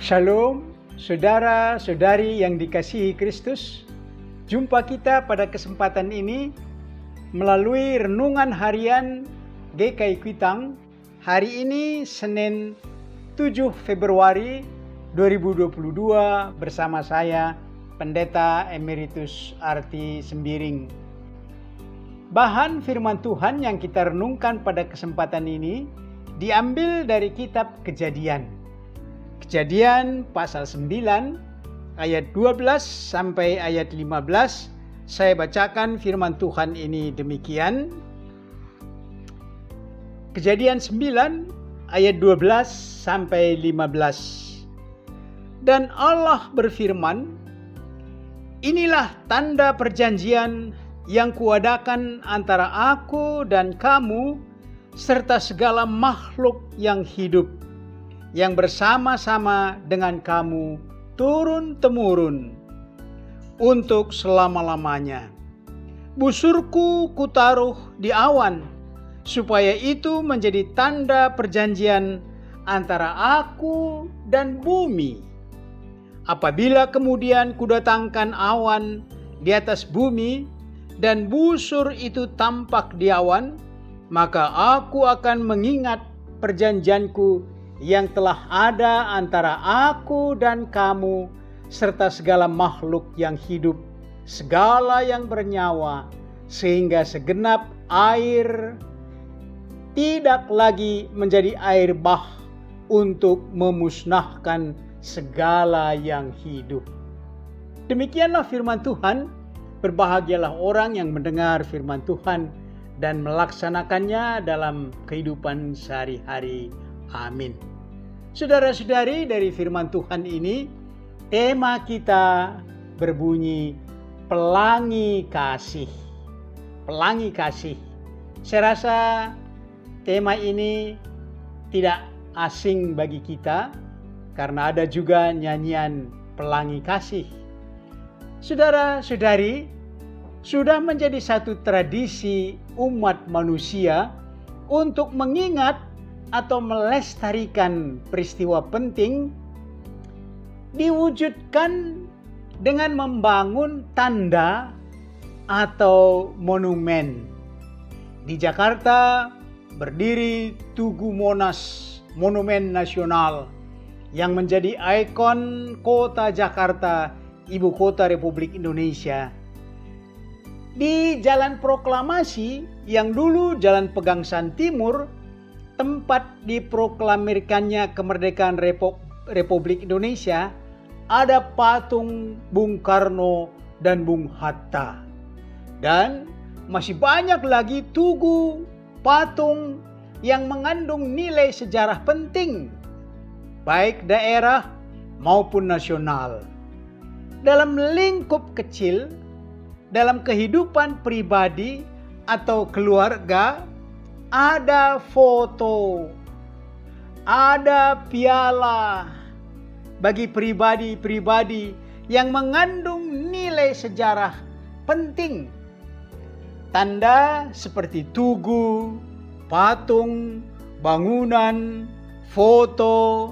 Shalom, saudara-saudari yang dikasihi Kristus. Jumpa kita pada kesempatan ini melalui renungan harian GKI Kuitang. Hari ini Senin 7 Februari 2022 bersama saya Pendeta Emeritus Arti Sembiring. Bahan firman Tuhan yang kita renungkan pada kesempatan ini diambil dari kitab Kejadian. Kejadian pasal 9 ayat 12 sampai ayat 15. Saya bacakan firman Tuhan ini demikian. Kejadian 9 ayat 12 sampai 15. Dan Allah berfirman, "Inilah tanda perjanjian yang kuadakan antara aku dan kamu serta segala makhluk yang hidup yang bersama-sama dengan kamu turun-temurun untuk selama-lamanya. Busurku kutaruh di awan, supaya itu menjadi tanda perjanjian antara aku dan bumi. Apabila kemudian kudatangkan awan di atas bumi, dan busur itu tampak di awan, maka aku akan mengingat perjanjianku yang telah ada antara aku dan kamu serta segala makhluk yang hidup, segala yang bernyawa, sehingga segenap air tidak lagi menjadi air bah untuk memusnahkan segala yang hidup." Demikianlah firman Tuhan. Berbahagialah orang yang mendengar firman Tuhan dan melaksanakannya dalam kehidupan sehari-hari. Amin. Saudara-saudari, dari firman Tuhan ini, tema kita berbunyi pelangi kasih. Pelangi kasih. Saya rasa tema ini tidak asing bagi kita karena ada juga nyanyian pelangi kasih. Saudara-saudari, sudah menjadi satu tradisi umat manusia untuk mengingat atau melestarikan peristiwa penting diwujudkan dengan membangun tanda atau monumen. Di Jakarta berdiri Tugu Monas, monumen nasional yang menjadi ikon kota Jakarta, ibu kota Republik Indonesia. Di Jalan Proklamasi yang dulu Jalan Pegangsaan Timur, tempat diproklamirkannya kemerdekaan Republik Indonesia, ada patung Bung Karno dan Bung Hatta. Dan masih banyak lagi tugu, patung yang mengandung nilai sejarah penting, baik daerah maupun nasional. Dalam lingkup kecil, dalam kehidupan pribadi atau keluarga, ada foto, ada piala bagi pribadi-pribadi yang mengandung nilai sejarah penting. Tanda seperti tugu, patung, bangunan, foto,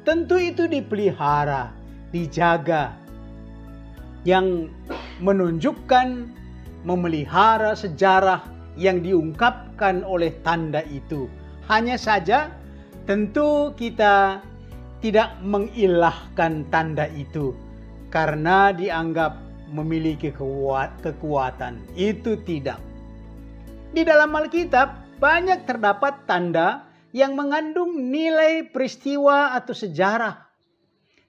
tentu itu dipelihara, dijaga, yang menunjukkan memelihara sejarah yang diungkapkan oleh tanda itu. Hanya saja tentu kita tidak mengilahkan tanda itu karena dianggap memiliki kekuatan. Itu tidak. Di dalam Alkitab banyak terdapat tanda yang mengandung nilai peristiwa atau sejarah.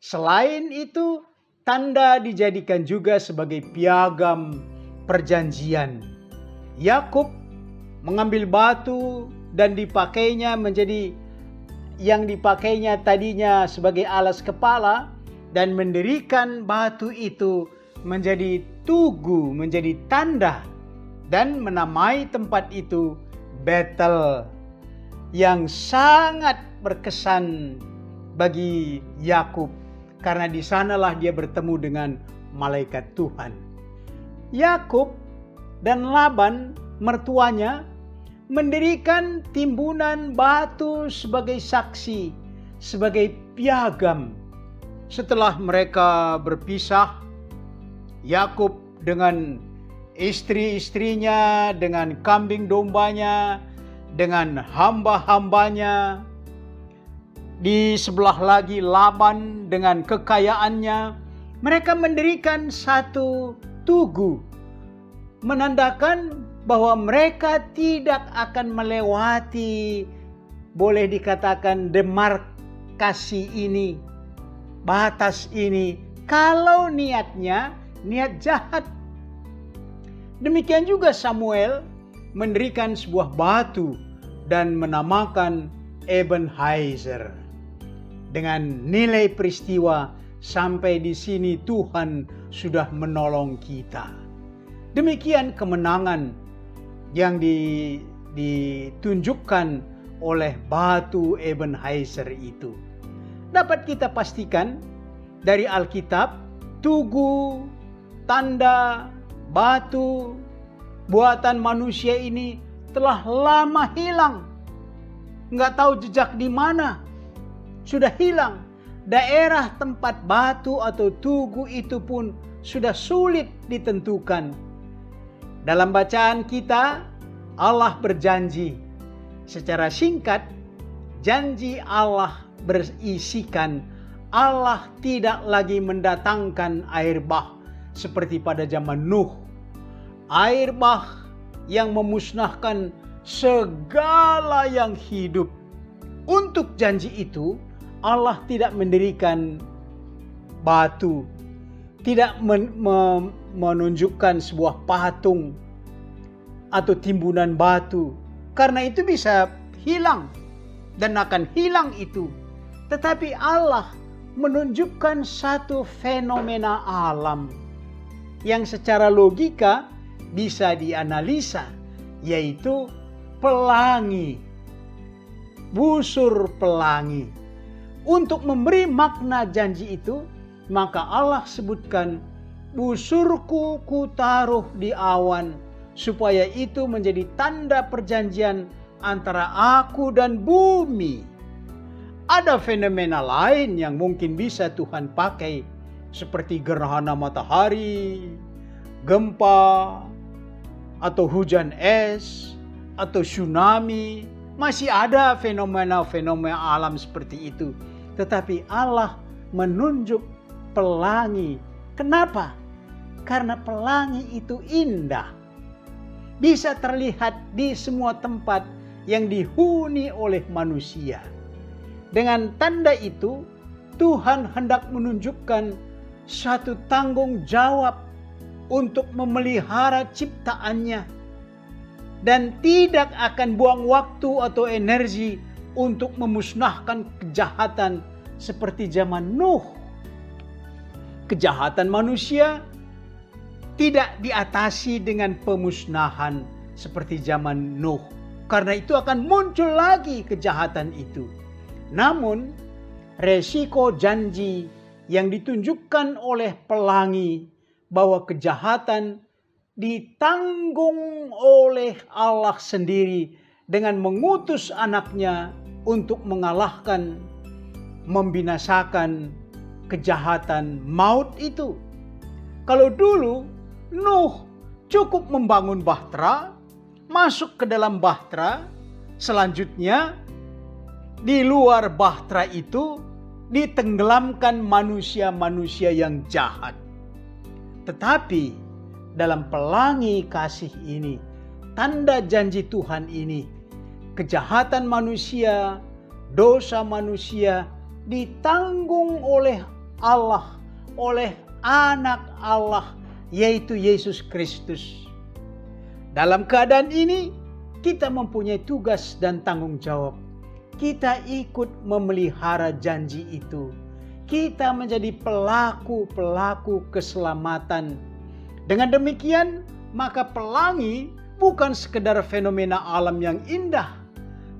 Selain itu, tanda dijadikan juga sebagai piagam perjanjian. Yakub mengambil batu dan dipakainya menjadi yang dipakainya tadinya sebagai alas kepala dan mendirikan batu itu menjadi tugu, menjadi tanda, dan menamai tempat itu Betel, yang sangat berkesan bagi Yakub, karena di sanalah dia bertemu dengan malaikat Tuhan. Yakub dan Laban, mertuanya, mendirikan timbunan batu sebagai saksi, sebagai piagam. Setelah mereka berpisah, Yakub dengan istri-istrinya, dengan kambing dombanya, dengan hamba-hambanya, di sebelah lagi Laban dengan kekayaannya, mereka mendirikan satu tugu, menandakan bahwa mereka tidak akan melewati, boleh dikatakan, demarkasi ini, batas ini, kalau niatnya niat jahat. Demikian juga Samuel mendirikan sebuah batu dan menamakan Ebenezer. Dengan nilai peristiwa, sampai di sini Tuhan sudah menolong kita. Demikian kemenangan yang ditunjukkan oleh batu Ebenezer itu. Dapat kita pastikan dari Alkitab, tugu, tanda, batu, buatan manusia ini telah lama hilang. Nggak tahu jejak di mana. Sudah hilang. Daerah tempat batu atau tugu itu pun sudah sulit ditentukan. Dalam bacaan kita, Allah berjanji. Secara singkat, janji Allah berisikan Allah tidak lagi mendatangkan air bah seperti pada zaman Nuh. Air bah yang memusnahkan segala yang hidup. Untuk janji itu, Allah tidak mendirikan batu, tidak menunjukkan sebuah patung atau timbunan batu, karena itu bisa hilang dan akan hilang itu. Tetapi Allah menunjukkan satu fenomena alam yang secara logika bisa dianalisa, yaitu pelangi, busur pelangi. Untuk memberi makna janji itu, maka Allah sebutkan, busurku kutaruh di awan, supaya itu menjadi tanda perjanjian antara aku dan bumi. Ada fenomena lain yang mungkin bisa Tuhan pakai, seperti gerhana matahari, gempa, atau hujan es, atau tsunami. Masih ada fenomena-fenomena alam seperti itu. Tetapi Allah menunjuk pelangi. Kenapa? Karena pelangi itu indah. Bisa terlihat di semua tempat yang dihuni oleh manusia. Dengan tanda itu, Tuhan hendak menunjukkan satu tanggung jawab untuk memelihara ciptaannya. Dan tidak akan buang waktu atau energi untuk memusnahkan kejahatan seperti zaman Nuh. Kejahatan manusia tidak diatasi dengan pemusnahan seperti zaman Nuh. Karena itu akan muncul lagi kejahatan itu. Namun, resiko janji yang ditunjukkan oleh pelangi bahwa kejahatan ditanggung oleh Allah sendiri dengan mengutus anaknya untuk mengalahkan, membinasakan kejahatan maut itu. Kalau dulu Nuh cukup membangun bahtera, masuk ke dalam bahtera, selanjutnya di luar bahtera itu ditenggelamkan manusia-manusia yang jahat. Tetapi dalam pelangi kasih ini, tanda janji Tuhan ini, kejahatan manusia, dosa manusia ditanggung oleh Allah, oleh anak Allah, yaitu Yesus Kristus. Dalam keadaan ini, kita mempunyai tugas dan tanggung jawab. Kita ikut memelihara janji itu. Kita menjadi pelaku-pelaku keselamatan. Dengan demikian, maka pelangi bukan sekedar fenomena alam yang indah,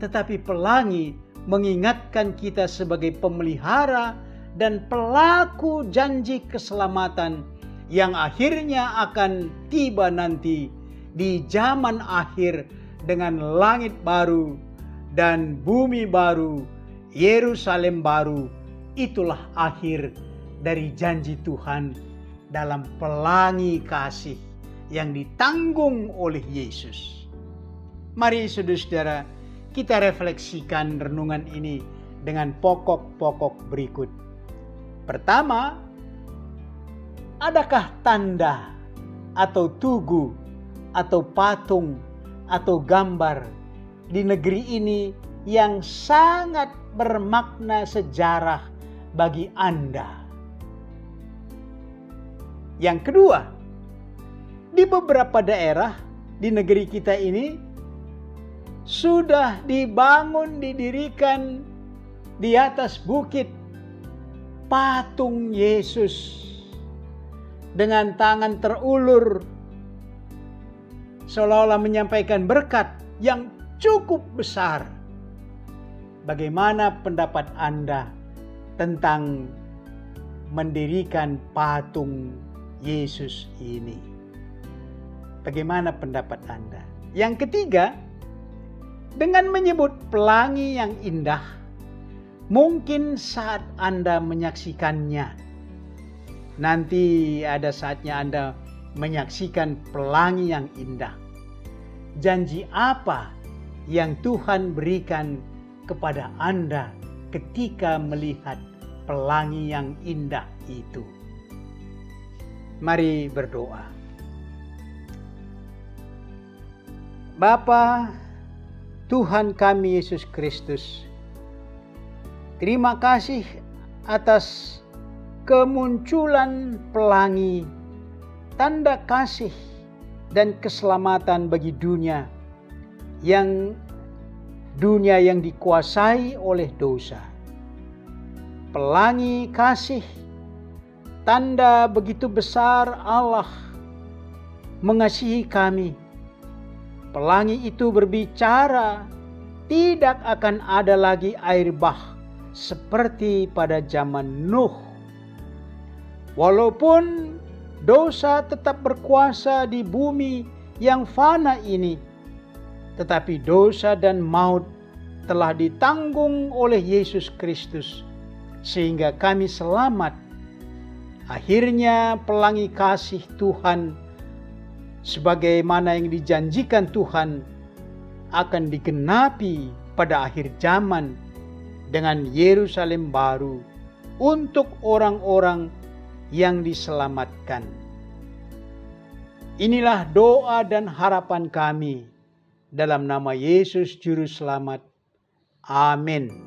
tetapi pelangi mengingatkan kita sebagai pemelihara dan pelaku janji keselamatan yang akhirnya akan tiba nanti di zaman akhir dengan langit baru dan bumi baru, Yerusalem baru. Itulah akhir dari janji Tuhan dalam pelangi kasih yang ditanggung oleh Yesus. Mari saudara-saudara, kita refleksikan renungan ini dengan pokok-pokok berikut. Pertama, adakah tanda atau tugu atau patung atau gambar di negeri ini yang sangat bermakna sejarah bagi Anda? Yang kedua, di beberapa daerah di negeri kita ini sudah didirikan di atas bukit patung Yesus dengan tangan terulur, seolah-olah menyampaikan berkat yang cukup besar. Bagaimana pendapat Anda tentang mendirikan patung Yesus ini? Bagaimana pendapat Anda? Yang ketiga, dengan menyebut pelangi yang indah, mungkin saat Anda menyaksikannya, nanti ada saatnya Anda menyaksikan pelangi yang indah. Janji apa yang Tuhan berikan kepada Anda ketika melihat pelangi yang indah itu? Mari berdoa. Bapa, Tuhan kami Yesus Kristus, terima kasih atas kemunculan pelangi, tanda kasih dan keselamatan bagi dunia yang dikuasai oleh dosa. Pelangi kasih, tanda begitu besar Allah mengasihi kami. Pelangi itu berbicara, tidak akan ada lagi air bah seperti pada zaman Nuh. Walaupun dosa tetap berkuasa di bumi yang fana ini, tetapi dosa dan maut telah ditanggung oleh Yesus Kristus, sehingga kami selamat. Akhirnya pelangi kasih Tuhan sebagaimana yang dijanjikan Tuhan akan digenapi pada akhir zaman dengan Yerusalem baru untuk orang-orang yang diselamatkan. Inilah doa dan harapan kami dalam nama Yesus Juru Selamat. Amin.